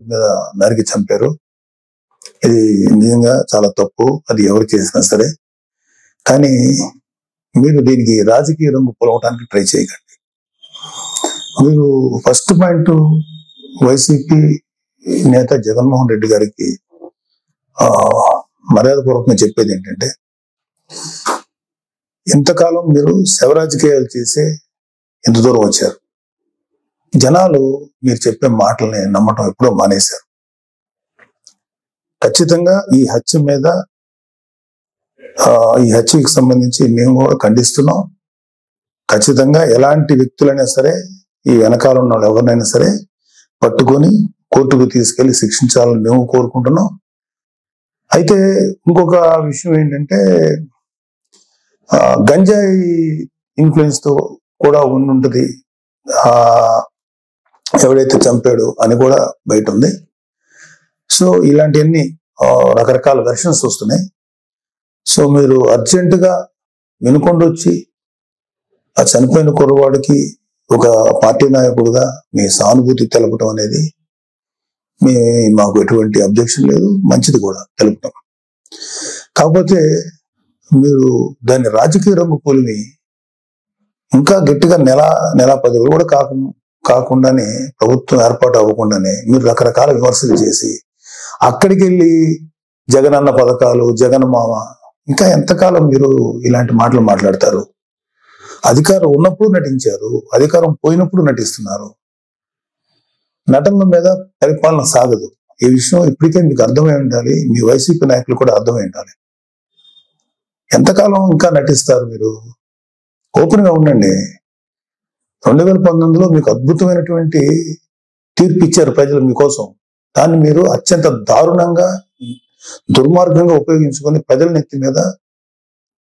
మీద నరికి చంపారు. ఇది నిజంగా చాలా తప్పు. అది ఎవరు చేసినా సరే. కానీ మీరు దీనికి రాజకీయ రంగు పొలవటానికి ట్రై చేయకండి. మీరు ఫస్ట్ పాయింట్ వైసీపీ నేత జగన్మోహన్ రెడ్డి గారికి మర్యాదపూర్వకంగా చెప్పేది ఏంటంటే, ఇంతకాలం మీరు శవ రాజకీయాలు చేసే ఎంత దూరం వచ్చారు. జనాలు మీరు చెప్పే మాటల్ని నమ్మటం ఎప్పుడో మానేశారు. ఖచ్చితంగా ఈ హత్యకి సంబంధించి మేము కూడా ఖండిస్తున్నాం. ఖచ్చితంగా ఎలాంటి వ్యక్తులైనా సరే, ఈ వెనకాల ఉన్న వాళ్ళు ఎవరినైనా సరే పట్టుకొని కోర్టుకు తీసుకెళ్లి శిక్షించాలని మేము కోరుకుంటున్నాం. అయితే ఇంకొక విషయం ఏంటంటే, గంజాయి ఇన్ఫ్లుయెన్స్ తో కూడా ఉండుంటది ఎవడైతే చంపాడు అని కూడా బయట ఉంది. సో ఇలాంటివన్నీ రకరకాల వెర్షన్స్ వస్తున్నాయి. సో మీరు అర్జెంటుగా వినుకొండ వచ్చి ఆ చనిపోయిన కుర్రవాడికి ఒక పార్టీ నాయకుడుగా మీ సానుభూతి తెలపడం అనేది మాకు ఎటువంటి అబ్జెక్షన్ లేదు, మంచిది కూడా తెలుపుతాం. కాకపోతే మీరు దాన్ని రాజకీయ రంగు పోలిని ఇంకా గట్టిగా నెల 10 రోజులు కూడా కాకుండానే ప్రభుత్వం ఏర్పాటు అవ్వకుండానే మీరు రకరకాల విమర్శలు చేసి అక్కడికి వెళ్ళి జగనన్న పథకాలు, జగన్ మామ, ఇంకా ఎంతకాలం మీరు ఇలాంటి మాటలు మాట్లాడతారు? అధికారం ఉన్నప్పుడు నటించారు, అధికారం పోయినప్పుడు నటిస్తున్నారు. నటనల మీద పరిపాలన సాగదు. ఈ విషయం ఇప్పటికే మీకు అర్థమై ఉండాలి, మీ వైసీపీ నాయకులు కూడా అర్థమై ఉండాలి. ఎంతకాలం ఇంకా నటిస్తారు మీరు? ఓపెన్ గా ఉండండి. 2019లో మీకు అద్భుతమైనటువంటి తీర్పు ఇచ్చారు ప్రజలు మీకోసం. దాన్ని మీరు అత్యంత దారుణంగా, దుర్మార్గంగా ఉపయోగించుకొని ప్రజల నెత్తి మీద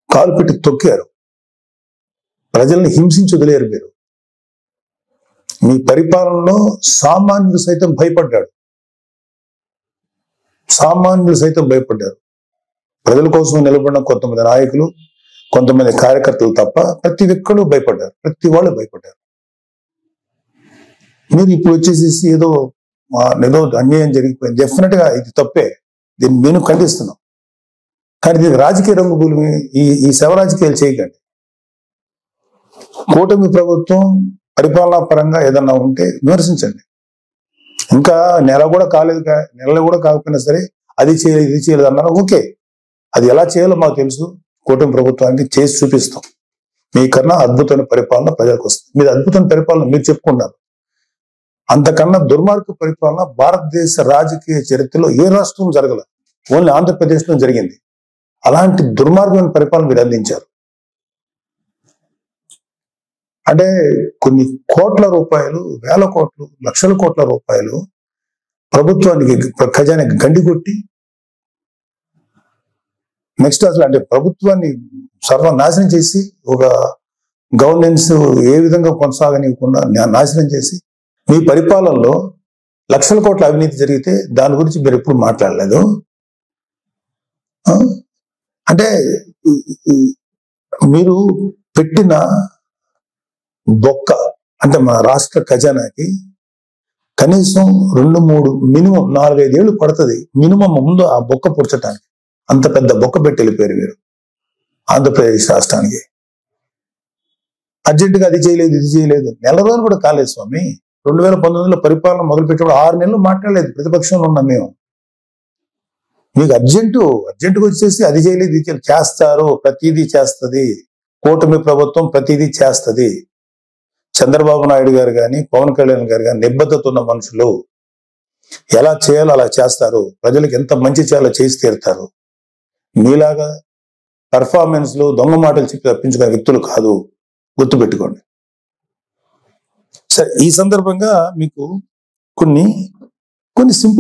కాలు పెట్టి తొక్కారు. ప్రజల్ని హింసించి వదిలేరు మీరు. మీ పరిపాలనలో సామాన్యులు సైతం భయపడ్డారు. ప్రజల కోసం నిలబడిన కొంతమంది నాయకులు, కొంతమంది కార్యకర్తలు తప్ప ప్రతి ఒక్కరు భయపడ్డారు. ప్రతి వాళ్ళు భయపడ్డారు. మీరు ఇప్పుడు వచ్చేసేసి ఏదో అన్యాయం జరిగిపోయింది, డెఫినెట్ గా ఇది తప్పే, దీన్ని నేను ఖండిస్తున్నాం. కానీ దీనికి రాజకీయ రంగు భూమి, ఈ శవ రాజకీయాలు చేయకండి. కూటమి ప్రభుత్వం పరిపాలనా పరంగా ఏదన్నా ఉంటే విమర్శించండి. ఇంకా నెల కూడా కాకపోయినా సరే అది చేయలేదు, ఇది చేయలేదు అన్నారు. ఓకే, అది ఎలా చేయాలో మాకు తెలుసు. కూటమి ప్రభుత్వానికి చేసి చూపిస్తాం. మీకన్నా అద్భుతమైన పరిపాలన ప్రజలకు వస్తుంది. మీరు అద్భుతమైన పరిపాలన మీరు చెప్పుకున్నారు. అంతకన్నా దుర్మార్గ పరిపాలన భారతదేశ రాజకీయ చరిత్రలో ఏ రాష్ట్రం జరగల, ఓన్లీ ఆంధ్రప్రదేశ్ లో జరిగింది. అలాంటి దుర్మార్గమైన పరిపాలన మీరు అందించారు. అంటే కొన్ని కోట్ల రూపాయలు, వేల కోట్లు, లక్షల కోట్ల రూపాయలు ప్రభుత్వానికి, ఖజానాకి గండి కొట్టి, నెక్స్ట్ అసలు అంటే ప్రభుత్వాన్ని సర్వనాశనం చేసి, ఒక గవర్నెన్స్ ఏ విధంగా కొనసాగనివ్వకుండా నాశనం చేసి, మీ పరిపాలనలో లక్షల కోట్ల అవినీతి జరిగితే దాని గురించి మీరు ఎప్పుడు మాట్లాడలేదు. అంటే మీరు పెట్టిన బొక్క, అంటే మన రాష్ట్ర ఖజానాకి కనీసం 2-3 మినిమం 4-5 ఏళ్ళు పడుతుంది మినిమం ముందు ఆ బొక్క పుడ్చడానికి. అంత పెద్ద బొక్క పెట్టి వెళ్ళిపోయారు మీరు ఆంధ్రప్రదేశ్ రాష్ట్రానికి. అర్జెంటుగా అది చేయలేదు, ఇది చేయలేదు. నెల రోజులు కూడా కాలేదు స్వామి. 2019లో పరిపాలన మొదలుపెట్టినప్పుడు 6 నెలలు మాట్లాడలేదు ప్రతిపక్షంలో ఉన్నాం మేము. మీకు అర్జెంటుగా వచ్చేసి అది చేయలేదు, ఇది చేయలేదు. చేస్తారు, ప్రతిదీ చేస్తుంది కూటమి ప్రభుత్వం, ప్రతిదీ చేస్తుంది. చంద్రబాబు నాయుడు గారు కానీ, పవన్ కళ్యాణ్ గారు కానీ నిబద్ధత ఉన్న మనుషులు. ఎలా చేయాలో అలా చేస్తారు. ప్రజలకు ఎంత మంచి చేయాలో చేసి తీరుతారు. మీలాగా పర్ఫార్మెన్స్ లో దొంగ మాటలు చెప్పి తప్పించుకునే వ్యక్తులు కాదు, గుర్తుపెట్టుకోండి. సరే, ఈ సందర్భంగా మీకు కొన్ని సింపుల్